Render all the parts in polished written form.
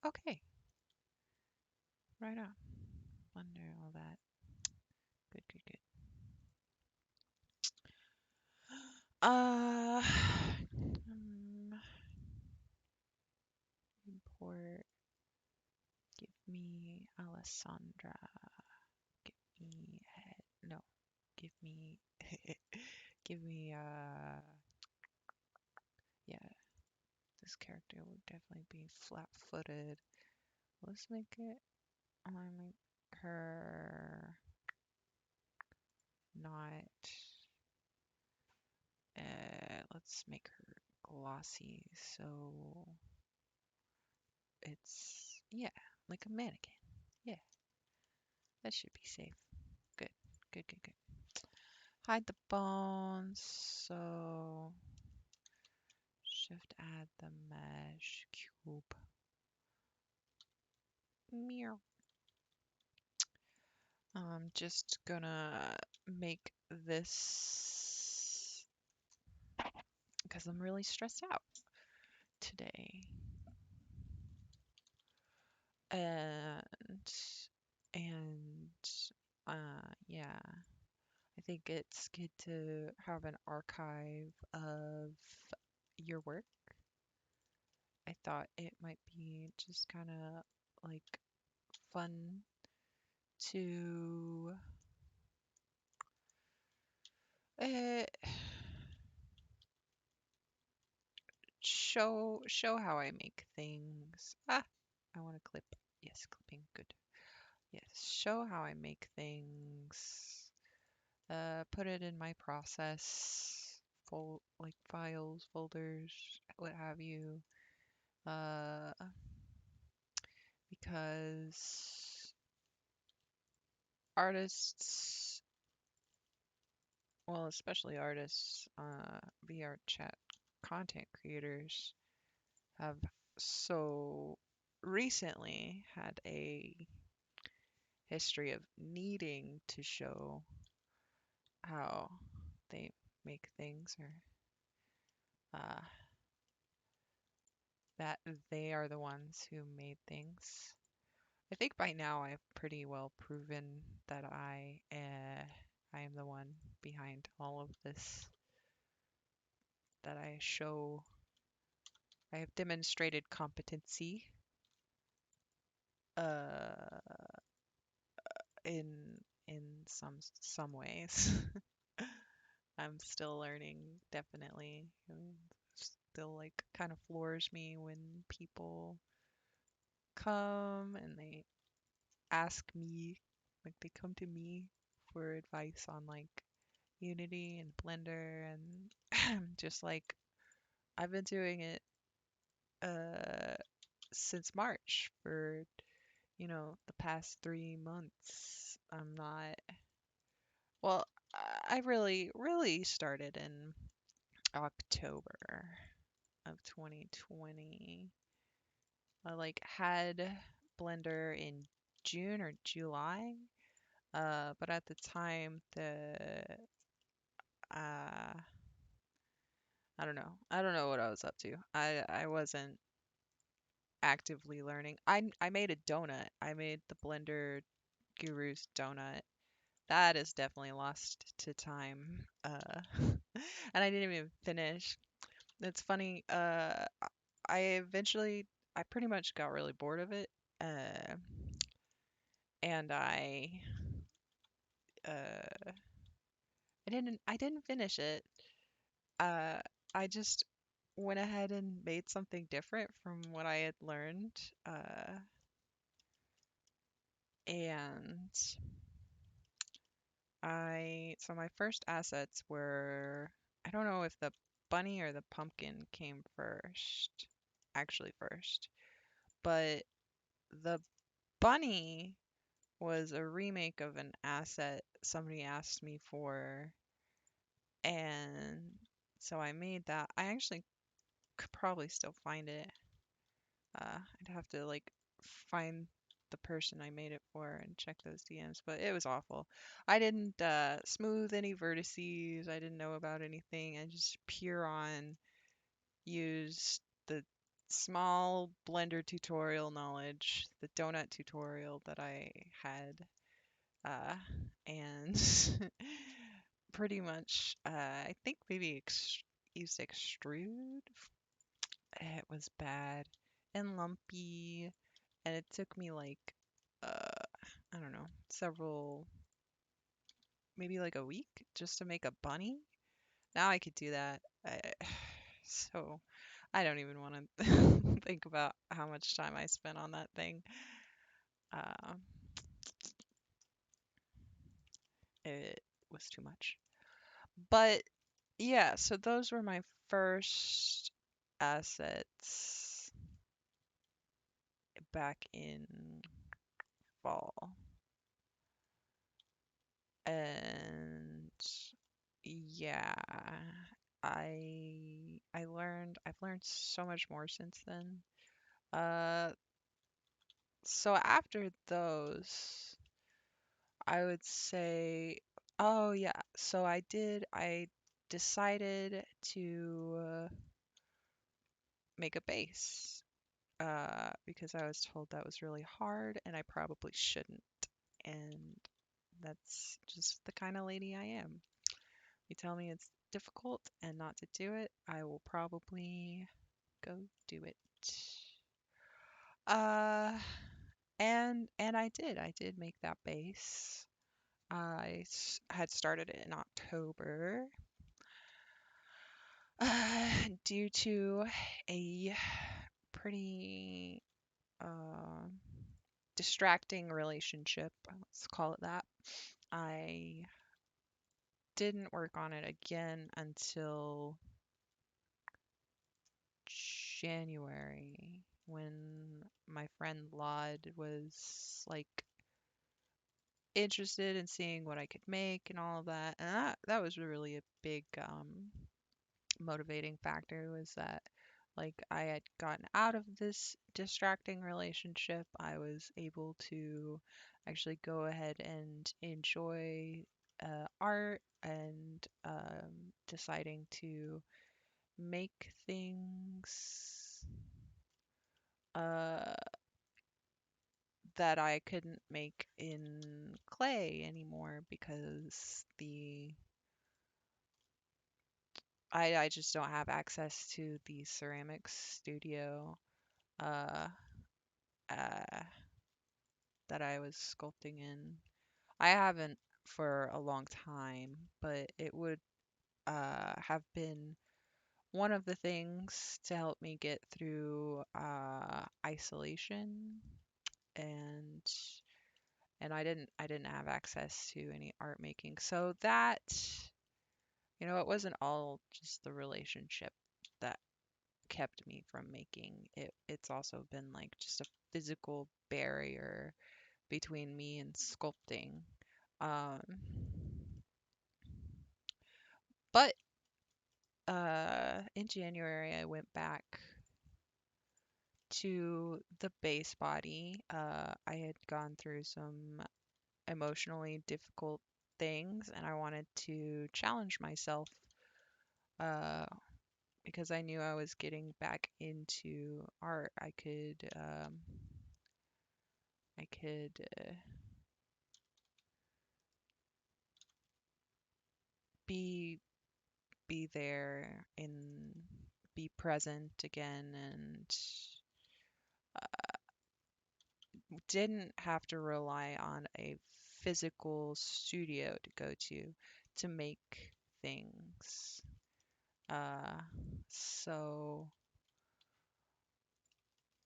okay, right on. Wonder all that. Good, good, good. Uh, import. Give me Alessandra. Give me no. Give me give me yeah, this character would definitely be flat-footed. Let's make it make her not let's make her glossy so it's yeah, like a mannequin. Yeah, that should be safe. Good. Good, good, good. Hide the bones. So shift add the mesh cube. Meow. I'm just gonna make this because I'm really stressed out today. And yeah, I think it's good to have an archive of your work. I thought it might be just kind of like fun to uh, show how I make things. Ah, I want to clip. Yes, clipping. Good. Yes, show how I make things. Put it in my process, like files, folders, what have you. Uh, because artists, well, especially artists, VR chat content creators have so recently had a history of needing to show how they make things or uh, that they are the ones who made things. I think by now I've pretty well proven that I am the one behind all of this. That I have demonstrated competency uh, in in some ways. I'm still learning, definitely. Still like kind of floors me when people come and they ask me, like they come to me for advice on like Unity and Blender and just like I've been doing it uh since March for, the past 3 months. I'm not, well, I really, really started in October of 2020. I like had Blender in June or July. But at the time, uh, I don't know. I don't know what I was up to. I wasn't actively learning. I made a donut. I made the Blender Guru's donut. That is definitely lost to time. And I didn't even finish. It's funny. I eventually, I pretty much got really bored of it. Uh, and uh, I didn't finish it. Uh, I just went ahead and made something different from what I had learned. And so my first assets were, I don't know if the bunny or the pumpkin came first, actually first, but the bunny was a remake of an asset somebody asked me for, and so I made that. I actually could probably still find it. I'd have to like find the person I made it for and check those DMs, but it was awful. I didn't smooth any vertices. I didn't know about anything. I just pure on used the small Blender tutorial knowledge, the donut tutorial that I had, uh, and pretty much, I think maybe used extrude. It was bad and lumpy, and it took me like, I don't know, maybe like a week just to make a bunny. Now I could do that. So I don't even want to think about how much time I spent on that thing. Uh, it was too much. But yeah, so those were my first assets back in fall. And yeah, I've learned so much more since then. Uh, so after those, I would say, oh yeah, so I decided to make a base because I was told that was really hard and I probably shouldn't. And that's just the kind of lady I am. You tell me it's difficult and not to do it, I will probably go do it. Uh, and I did. I did make that base. Had started it in October, due to a pretty uh, distracting relationship. Let's call it that. I didn't work on it again until January when my friend Laud was like interested in seeing what I could make and all of that. And that was really a big motivating factor was that like I had gotten out of this distracting relationship. I was able to actually go ahead and enjoy art and deciding to make things uh, that I couldn't make in clay anymore because I just don't have access to the ceramics studio uh, uh, that I was sculpting in. I haven't for a long time, but it would have been one of the things to help me get through isolation and I didn't have access to any art making. So that, it wasn't all just the relationship that kept me from making. It's also been like just a physical barrier between me and sculpting. Um, but in January I went back to the base body. I had gone through some emotionally difficult things and I wanted to challenge myself uh, because I knew I was getting back into art. I could be be there and be present again and didn't have to rely on a physical studio to go to make things. Uh, so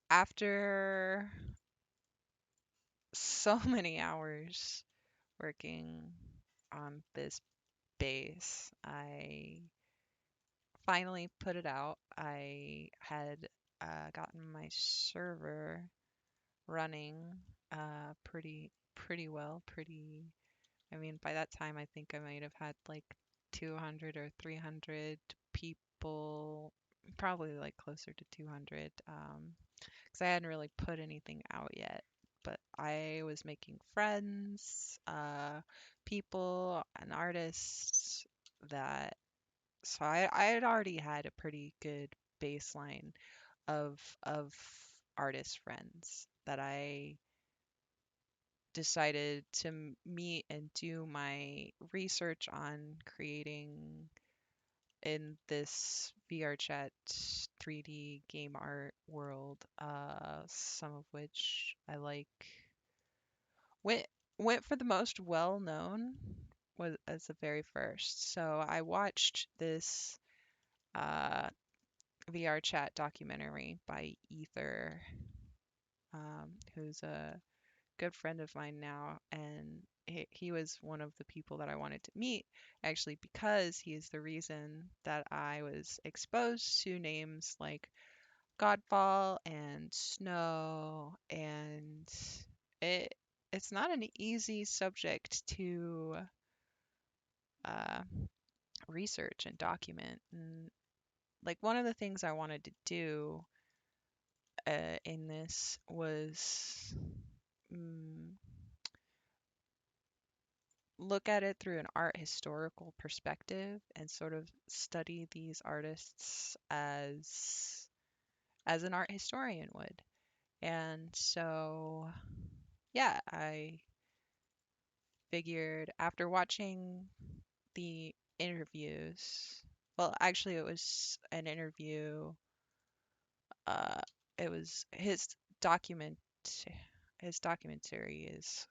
after so many hours working on this base, I finally put it out. I had gotten my server running pretty well. I mean, by that time, I think I might have had like 200 or 300 people, probably like closer to 200, because I hadn't really put anything out yet. But I was making friends, people, and artists that, so I had already had a pretty good baseline of artist friends that I decided to meet and do my research on creating in this VR chat 3D game art world, some of which I like went went for the most well known was as the very first. So I watched this uh, VR chat documentary by Ether, who's a good friend of mine now, and he was one of the people that I wanted to meet, actually, because he is the reason that I was exposed to names like Godfall and Snow, and it it's not an easy subject to uh, research and document. And like one of the things I wanted to do in this was mm, look at it through an art historical perspective and sort of study these artists as an art historian would. And so, yeah, I figured after watching the interviews, well, actually, it was an interview. Uh, it was his documentary is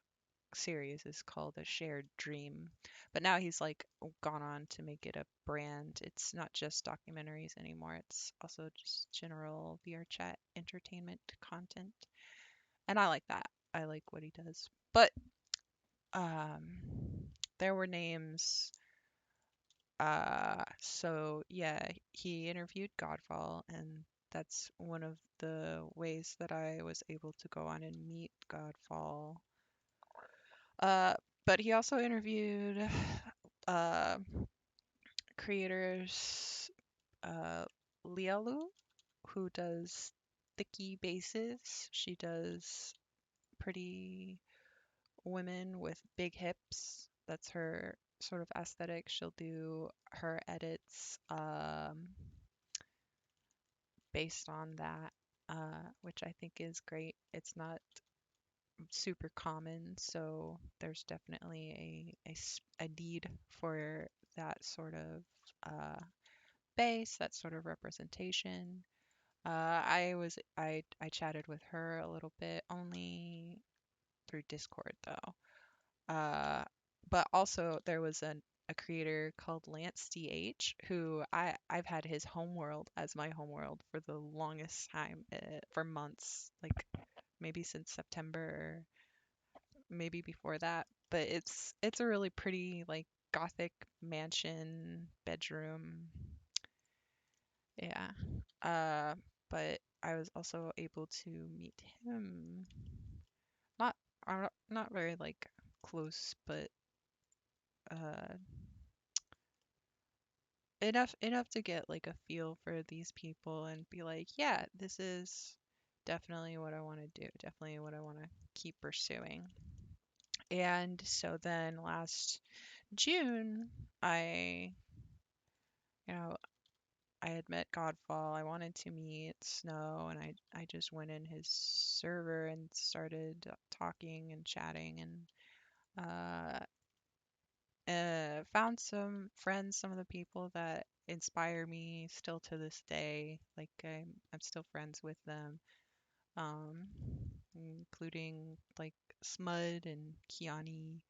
series is called A Shared Dream. But now he's like gone on to make it a brand. It's not just documentaries anymore. It's also just general VR chat entertainment content. And I like that. I like what he does. But um there were names so yeah, he interviewed Godfall, and that's one of the ways that I was able to go on and meet Godfall. Uh, but he also interviewed uh, creators Lialu, who does thicky bases. She does pretty women with big hips. That's her sort of aesthetic. She'll do her edits based on that, which I think is great. It's not super common, so there's definitely a need for that sort of base, that sort of representation. I chatted with her a little bit, only through Discord though. But also there was a creator called Lance DH who I've had his homeworld as my homeworld for the longest time, for months, like maybe since September, maybe before that. But it's a really pretty like gothic mansion bedroom. Yeah. Uh, but I was also able to meet him. Not not very like close, but uh enough to get like a feel for these people and be like, yeah, this is definitely what I want to do, definitely what I want to keep pursuing. And so then last June, I, you know, I had met Godfall. I wanted to meet Snow, and I just went in his server and started talking and chatting and found some friends, some of the people that inspire me still to this day. Like I'm still friends with them, um, including like Smud and Kiani,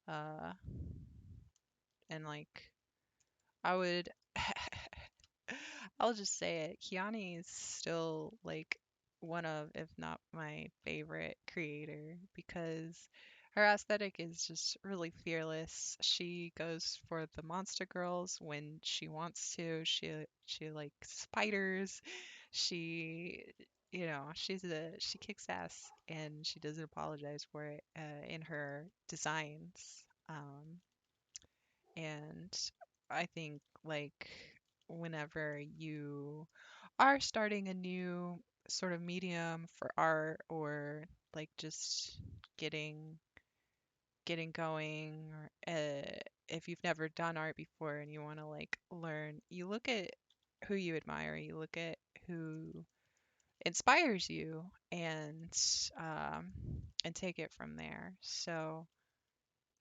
uh, and like I would I'll just say it. Kiani is still like one of, if not my favorite creator because her aesthetic is just really fearless. She goes for the monster girls when she wants to. She like spiders. She she kicks ass and she doesn't apologize for it in her designs. And I think like whenever you are starting a new sort of medium for art or like just getting getting going or if you've never done art before and you want to like learn, you look at who you admire, you look at who inspires you um, and take it from there. So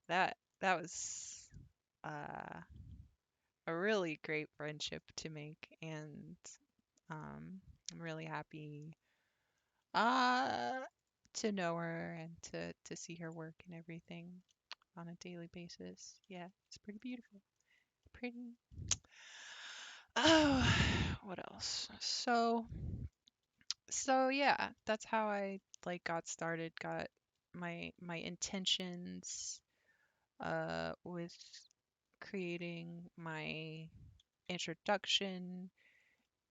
that was uh, a really great friendship to make, and I'm really happy uh, to know her and to see her work and everything on a daily basis. Yeah, it's pretty beautiful. Pretty. Oh, what else? So yeah, that's how I like got started, got my intentions with creating my introduction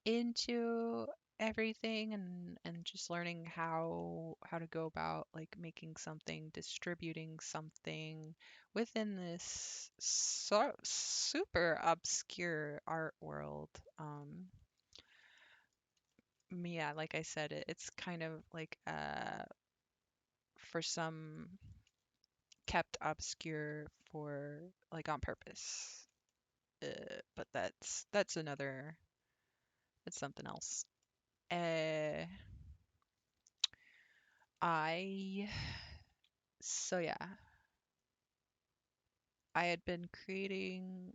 into everything, and just learning how to go about like making something, distributing something within this super obscure art world. Yeah, like I said, it's kind of like for some kept obscure for like on purpose. But that's another, that's something else. Uh, I so yeah, I had been creating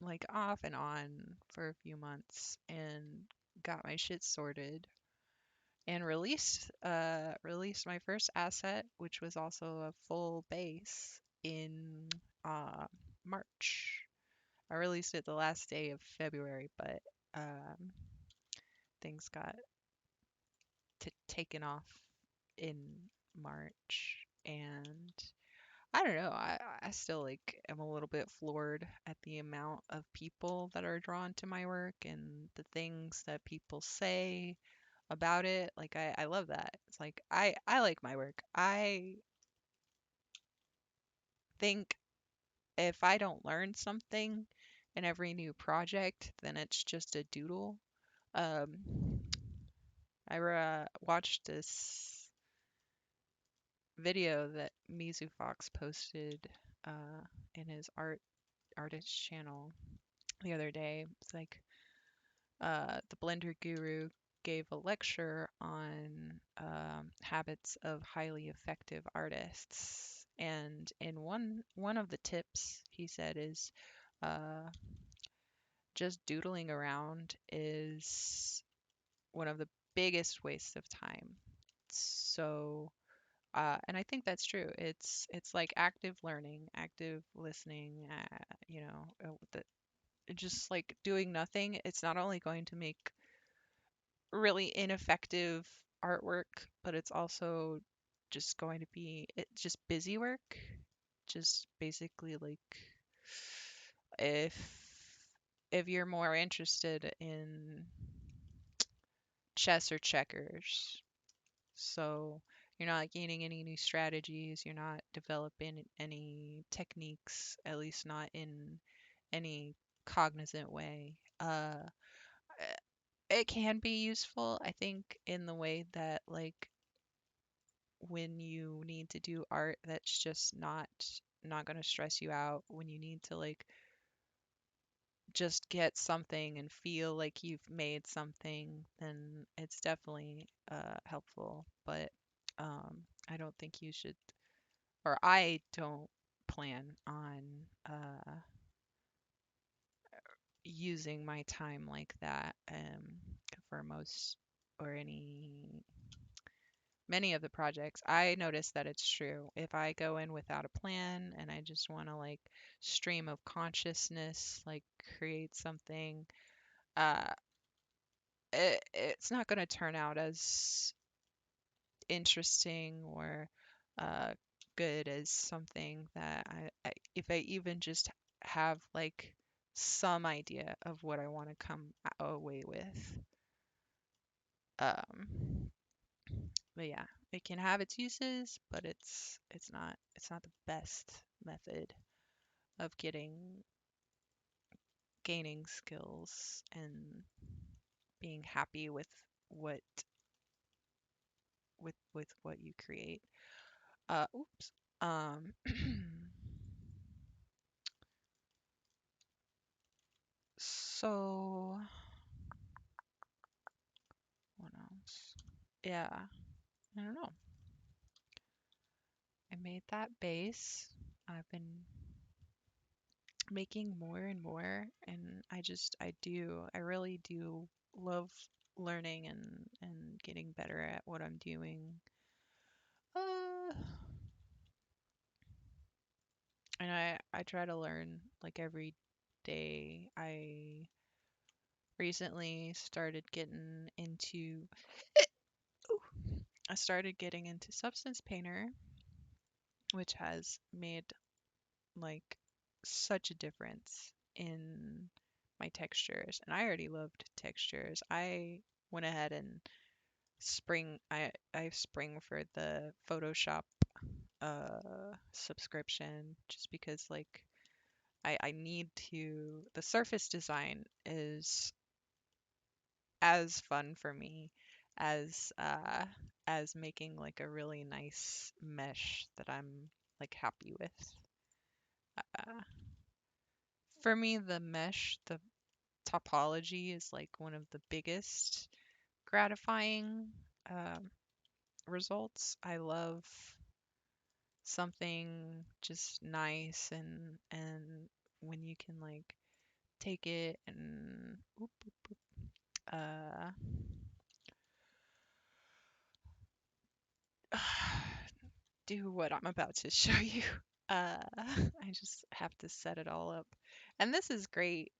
like off and on for a few months and got my shit sorted and released my first asset, which was also a full base in uh March. I released it the last day of February, but um things got taken off in March, and I don't know. I still like am a little bit floored at the amount of people that are drawn to my work and the things that people say about it. Like I love that. It's like I like my work. I think if I don't learn something in every new project, then it's just a doodle. Um, I watched this video that Mizu Fox posted in his artist channel the other day. It's like the Blender Guru gave a lecture on habits of highly effective artists, and in one of the tips he said is uh, just doodling around is one of the biggest wastes of time. So and I think that's true. It's like active learning, active listening. Just like doing nothing. It's not only going to make really ineffective artwork, but it's also just going to be just busy work. Just basically like if if you're more interested in chess or checkers, so you're not gaining any new strategies, you're not developing any techniques, at least not in any cognizant way. It can be useful, I think, in the way that like when you need to do art that's just not going to stress you out, when you need to like just get something and feel like you've made something, then it's definitely helpful. But I don't think you should, or I don't plan on using my time like that for most or any many of the projects. I notice that it's true. If I go in without a plan and I just want to like stream of consciousness, like create something, uh, it's not going to turn out as interesting or uh, good as something that if I even just have like some idea of what I want to come away with. Um, but yeah, it can have its uses, but it's not the best method of gaining skills and being happy what with what you create. Oops. Um, so yeah, I don't know. I made that base. I've been making more and more, and I really do love learning and getting better at what I'm doing. Uh, and I try to learn like every day. I recently started getting into I started getting into Substance Painter, which has made like such a difference in my textures. And I already loved textures. I went ahead and I spring for the Photoshop subscription just because like I need to the surface design is as fun for me as uh as making like a really nice mesh that I'm like happy with. Uh, for me, the topology is like one of the biggest gratifying um, results. I love something just nice and when you can like take it and uh do what I'm about to show you. I just have to set it all up. And this is great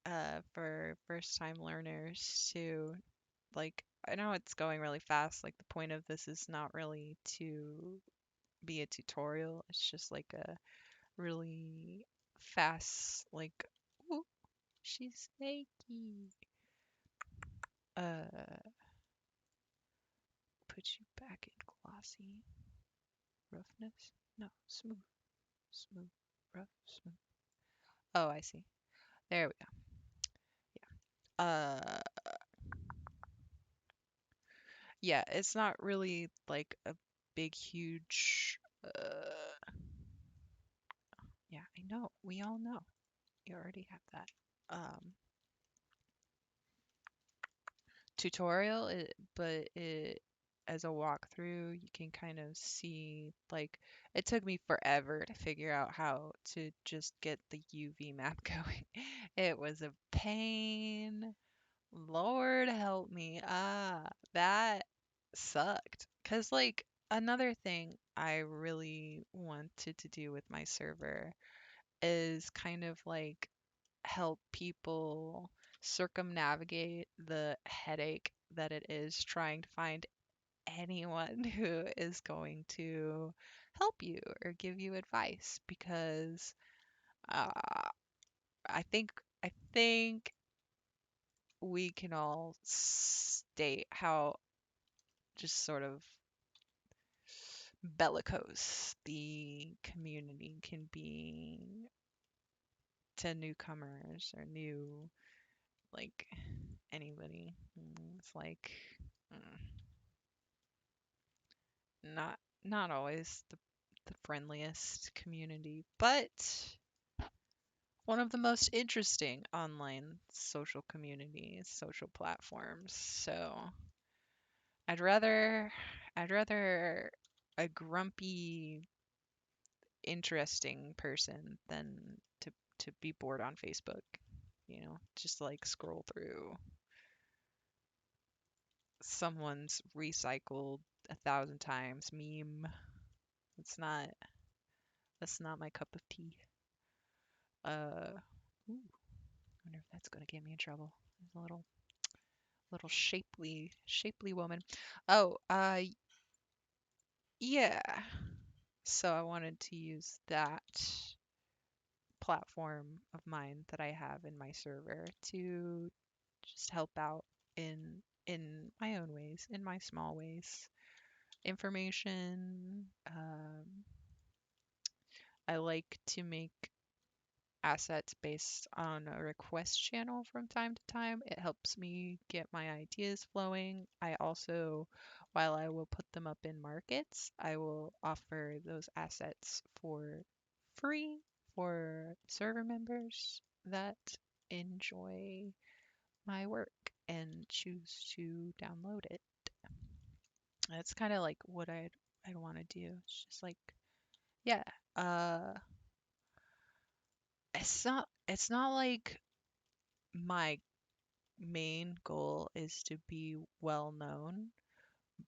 for first time learners too. Like, I know it's going really fast. Like, the point of this is not really to be a tutorial, it's just like a really fast, like, ooh, she's snaky. Uh, put you back in glossy roughness. No, smooth, smooth, rough, smooth. Oh, I see. There we go. Yeah, it's not really like a big, huge. Yeah, I know. We all know. You already have that. Um, tutorial, but it as a walkthrough, you can kind of see like it took me forever to figure out how to just get the UV map going. It was a pain. Lord help me. That sucked. 'Cause like another thing I really wanted to do with my server is kind of like help people circumnavigate the headache that it is trying to find anyone who is going to help you or give you advice because uh, I think we can all state how just sort of bellicose the community can be to newcomers or new like anybody. It's like mm, not always the friendliest community, but one of the most interesting online social communities, social platforms. So I'd rather I'd rather a grumpy, interesting person than to be bored on Facebook. You know, just like scroll through someone's recycled 1,000 times meme. It's not that's not my cup of tea. Ooh, I wonder if that's gonna get me in trouble. There's a little shapely woman. Oh, yeah. So I wanted to use that platform of mine that I have in my server to just help out in my own ways, in my small ways. Information. I like to make assets based on a request channel from time to time. It helps me get my ideas flowing. I also, while I will put them up in markets, I will offer those assets for free for server members that enjoy my work and choose to download it. That's kind of like what I'd want to do. It's just like, yeah, uh, it's not like my main goal is to be well known,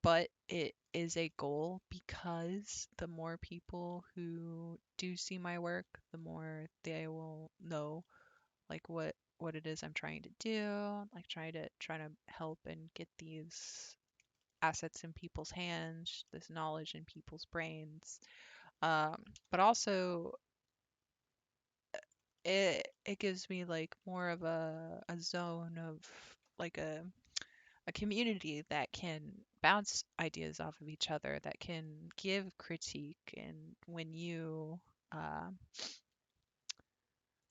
but it is a goal because the more people who do see my work, the more they will know like what it is I'm trying to do, like try to help and get these assets in people's hands, this knowledge in people's brains. But also it gives me like more of a zone of like a community that can bounce ideas off of each other, that can give critique. And uh,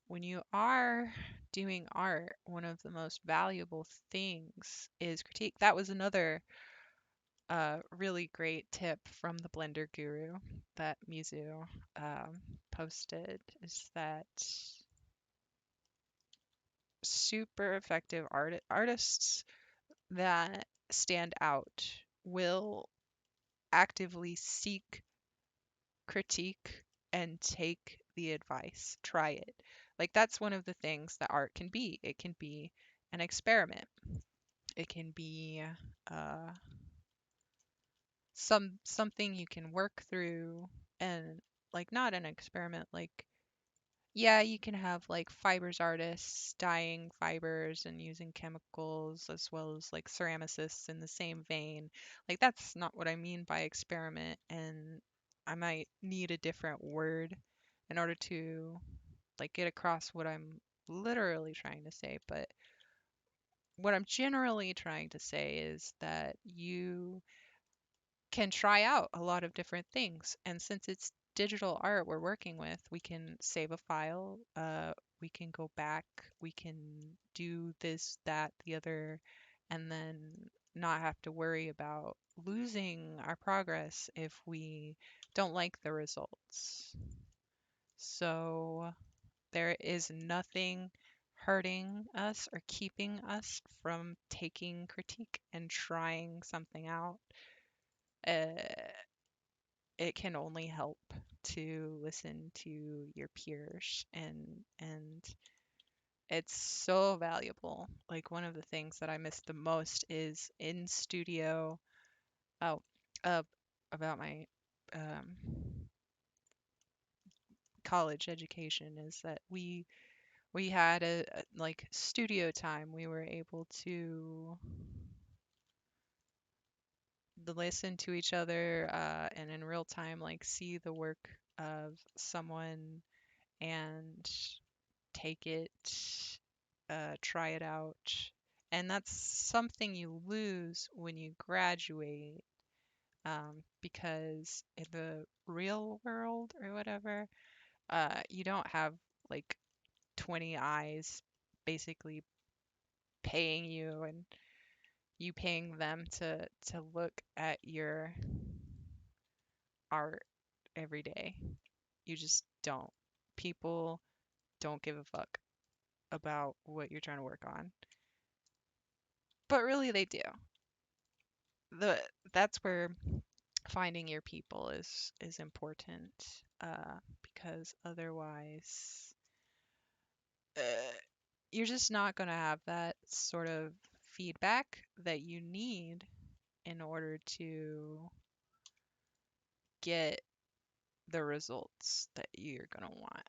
when you are doing art, one of the most valuable things is critique. That was another really great tip from the Blender Guru that Mizu posted, is that super effective artists that stand out will actively seek critique and take the advice. Try it. Like that's one of the things that art can be. It can be an experiment. It can be uh, something you can work through, and like not an experiment like, yeah, you can have like fibers artists dyeing fibers and using chemicals, as well as like ceramicists in the same vein. Like that's not what I mean by experiment, and I might need a different word in order to like get across what I'm literally trying to say. But what I'm generally trying to say is that you can try out a lot of different things. And since it's digital art we're working with, we can save a file, we can go back, we can do this, that, the other, and then not have to worry about losing our progress if we don't like the results. So there is nothing hurting us or keeping us from taking critique and trying something out. Uh, it can only help to listen to your peers, and it's so valuable. Like one of the things that I miss the most is in studio. Oh, uh, about my um, college education is that we had a like studio time. We were able to listen to each other and in real time like see the work of someone and take it, try it out. And that's something you lose when you graduate, because in the real world or whatever, you don't have like 20 eyes basically paying you and you paying them to look at your art every day. You just don't. People don't give a fuck about what you're trying to work on. But really they do. The That's where finding your people is important, because otherwise uh, you're just not going to have that sort of feedback that you need in order to get the results that you're going to want,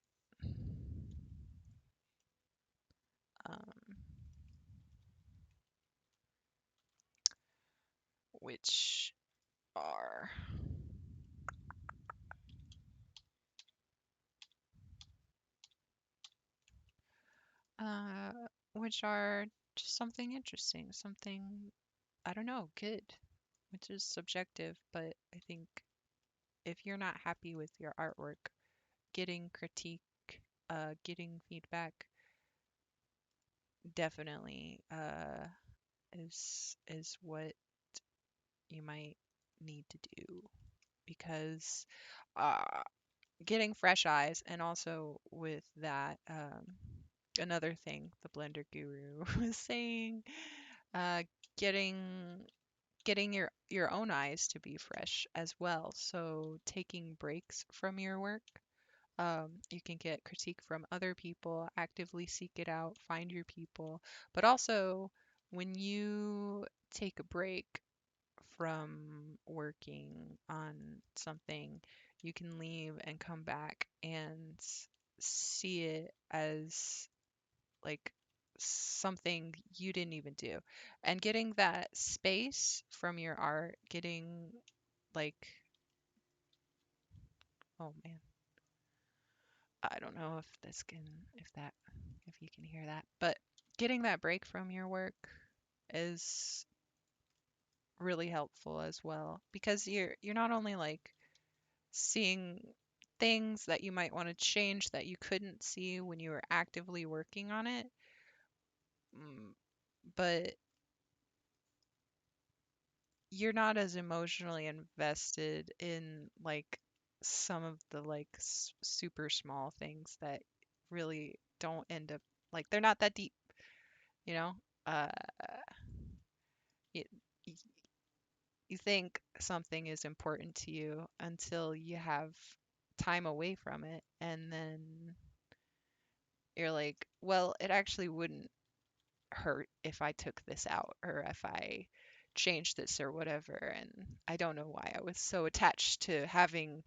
um, which are uh, which are just something interesting, something, I don't know, good, which is subjective, but I think if you're not happy with your artwork, getting critique, getting feedback definitely is what you might need to do, because uh, getting fresh eyes, and also with that, another thing the Blender Guru was saying, uh, getting getting your own eyes to be fresh as well. So taking breaks from your work. You can get critique from other people, actively seek it out, find your people. But also, when you take a break from working on something, you can leave and come back and see it as like something you didn't even do. And getting that space from your art, getting like, oh man, I don't know if this can, if that, if you can hear that, but getting that break from your work is really helpful as well because you're not only like seeing things that you might want to change that you couldn't see when you were actively working on it, mm, but you're not as emotionally invested in like some of the like super small things that really don't end up like they're not that deep, you know? Uh, you, you think something is important to you until you have time away from it, and then you're like, well, it actually wouldn't hurt if I took this out or if I changed this or whatever. And I don't know why I was so attached to having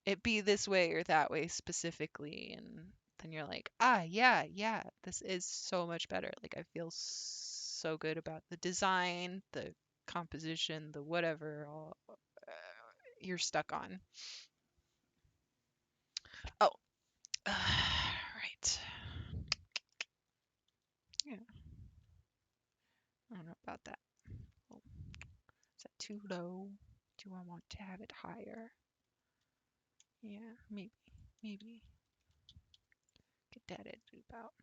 it be this way or that way specifically. And then you're like, ah, yeah, yeah, this is so much better. Like, I feel so good about the design, the composition, the whatever all you're stuck on. Oh, right. Yeah, I don't know about that. Oh, is that too low? Do I want to have it higher? Yeah, maybe get that edge loop out.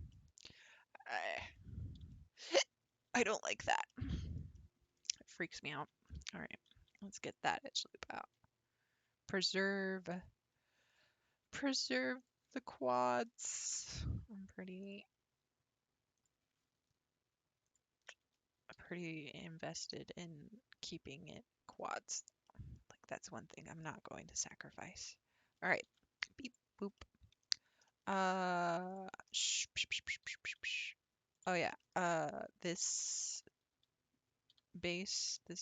I, I don't like that. It freaks me out. All right, let's get that edge loop out. Preserve, preserve the quads. I'm pretty invested in keeping it quads. Like that's one thing I'm not going to sacrifice. All right, beep boop. Oh yeah. This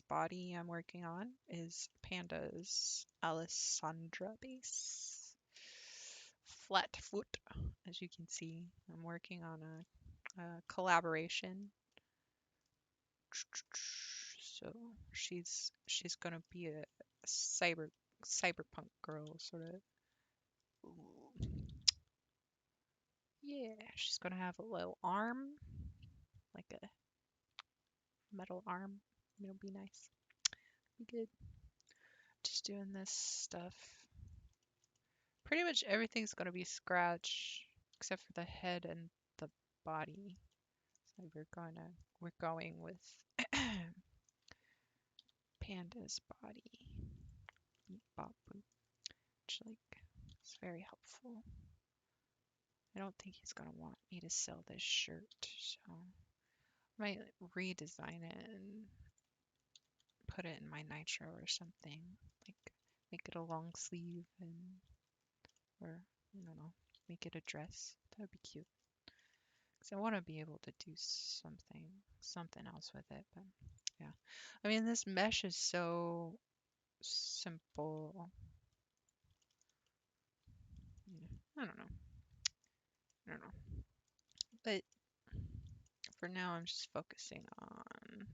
body I'm working on is Panda's Alessandra base. Flat foot, as you can see. I'm working on a collaboration. So she's gonna be a cyberpunk girl, sort of. Yeah, she's gonna have a little arm, like a metal arm. It'll be nice. Be good. Just doing this stuff. Pretty much everything's gonna be scratch except for the head and the body. So we're going with Panda's body. Beep bop boop. Which like is very helpful. I don't think he's gonna want me to sell this shirt, so I might redesign it and put it in my nitro or something. Like make it a long sleeve and or I don't know, make it a dress. That would be cute. Because I want to be able to do something else with it. But yeah, I mean this mesh is so simple. Yeah, I don't know. I don't know. But for now, I'm just focusing on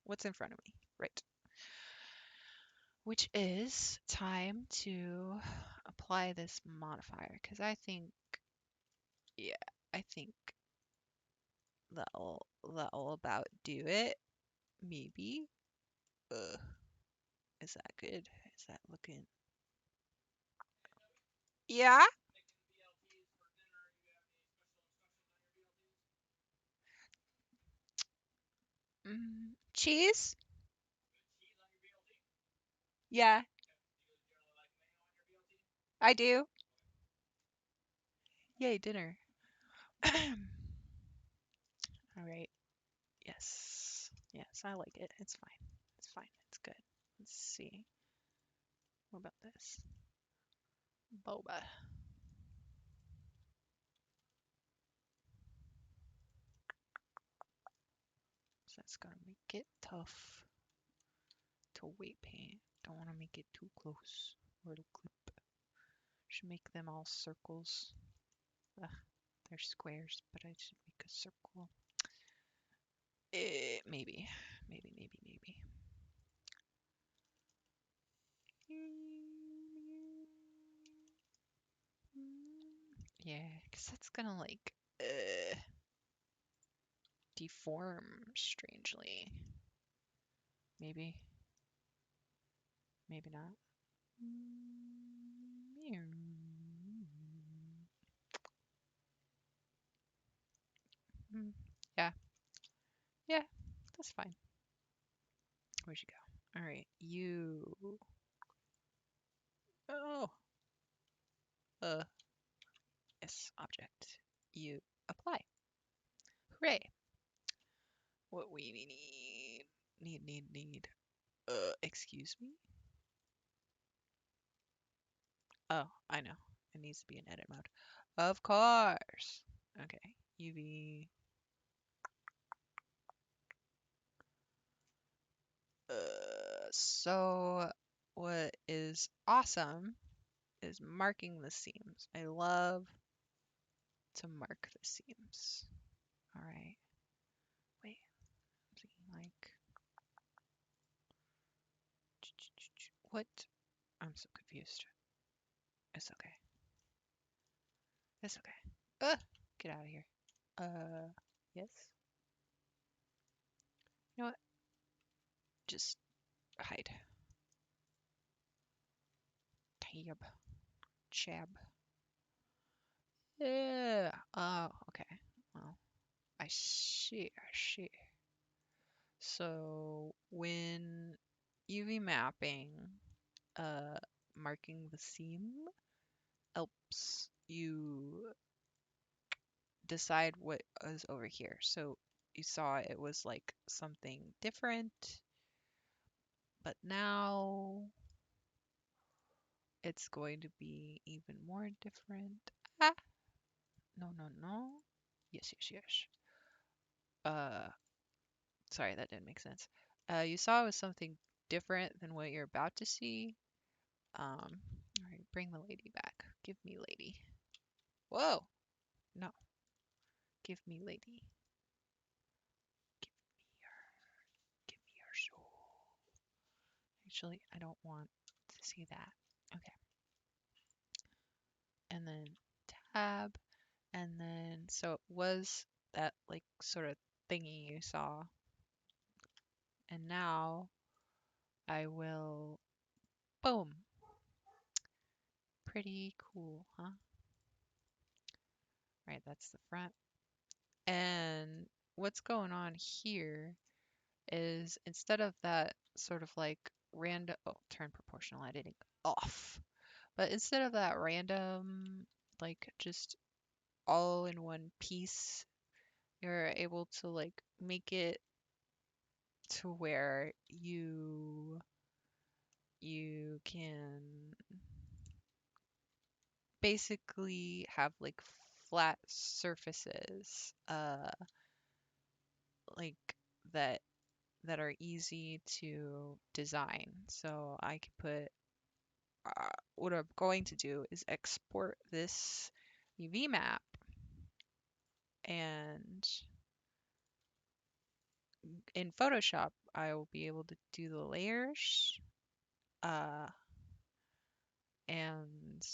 what's in front of me, right? Which is time to apply this modifier because I think, yeah, I think that'll about do it. Maybe. Ugh, is that good? Is that looking? Yeah. Cheese? Yeah, I do. Yay, dinner. All right. Yes. Yes, I like it. It's fine. It's fine. Let's see. What about this? Boba. So that's gonna make it tough to weight paint. Don't want to make it too close or it'll clip. Should make them all circles. Ugh, they're squares, but I should make a circle. Maybe, maybe. Yeah, because that's gonna like deform strangely. Maybe, maybe not. Mm, yeah, yeah, that's fine. Where'd you go? All right, you. Oh, uh, yes, object. You apply. Hooray! What we need. Excuse me? Oh, I know. It needs to be in edit mode. Of course. Okay. UV. So what is awesome is marking the seams. I love to mark the seams. All right. Wait. I'm thinking like what? I'm so confused. It's okay. It's okay. Get out of here. Yes. You know what? Just hide. Tab. Chab. Yeah. Oh, okay. Well, I see. So when UV mapping, uh, marking the seam helps you decide what is over here. So you saw it was like something different, but now it's going to be even more different. Ah, no. Yes. Uh, sorry, that didn't make sense. You saw it was something different than what you're about to see. All right, bring the lady back. Give me lady. Whoa, no, give me lady. Give me give me your soul. Actually, I don't want to see that. Okay, and then tab, and then so it was that like sort of thingy you saw, and now I will, boom. Pretty cool, huh? Right, that's the front. And what's going on here is instead of that sort of like random, oh, turn proportional editing off. But instead of that random, like just all in one piece, you're able to like make it to where you can basically have like flat surfaces like that that are easy to design. So I could put what I'm going to do is export this UV map and in Photoshop I will be able to do the layers uh, and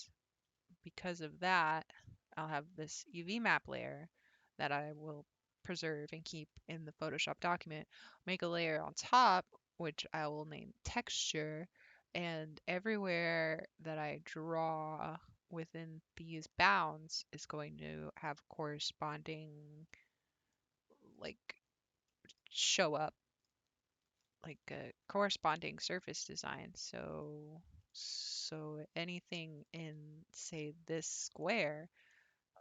because of that I'll have this UV map layer that I will preserve and keep in the Photoshop document, make a layer on top which I will name texture, and everywhere that I draw within these bounds is going to have corresponding like show up like a corresponding surface design. So anything in say this square,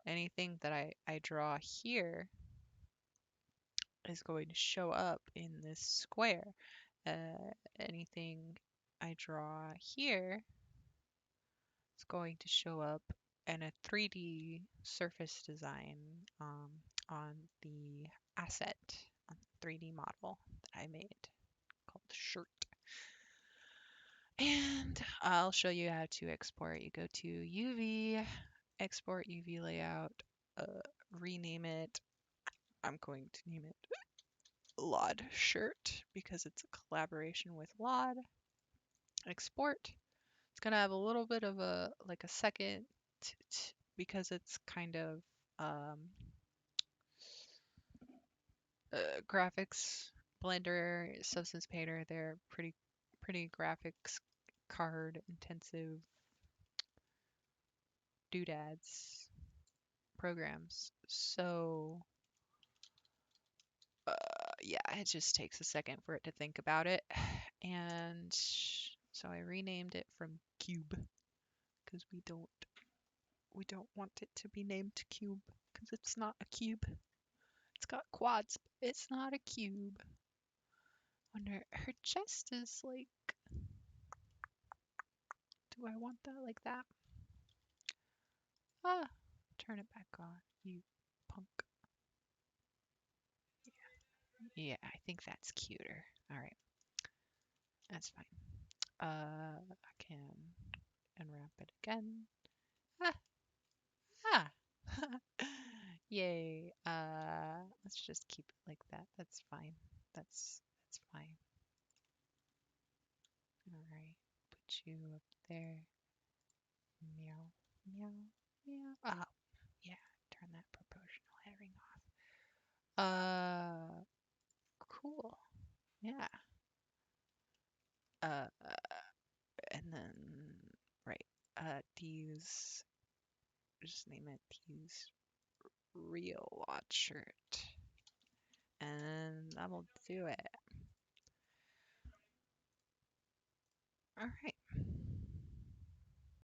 anything that I draw here is going to show up in this square. Anything I draw here, it's going to show up in a 3D surface design on the asset, on the 3D model that I made called shirt. And I'll show you how to export. You go to UV, export UV layout, rename it. I'm going to name it Lod shirt because it's a collaboration with Lod. Export. It's gonna have a little bit of a like a second because it's kind of um, graphics Blender, Substance Painter. They're pretty graphics card intensive doodads programs. So yeah, it just takes a second for it to think about it. And so I renamed it from Cube because we don't want it to be named Cube because it's not a cube. It's got quads, but it's not a cube. Wonder her chest is like, do I want that like that? Ah, turn it back on, you punk. Yeah, I think that's cuter. All right, that's fine. I can unwrap it again. Ah, ah. Yay. Let's just keep it like that. That's fine. That's fine. All right. Put you up there. Meow, meow, meow. Oh, yeah. Turn that proportional heading off. Cool. Yeah. And then right. These. Just name it. These real watch shirt, and that'll do it. All right.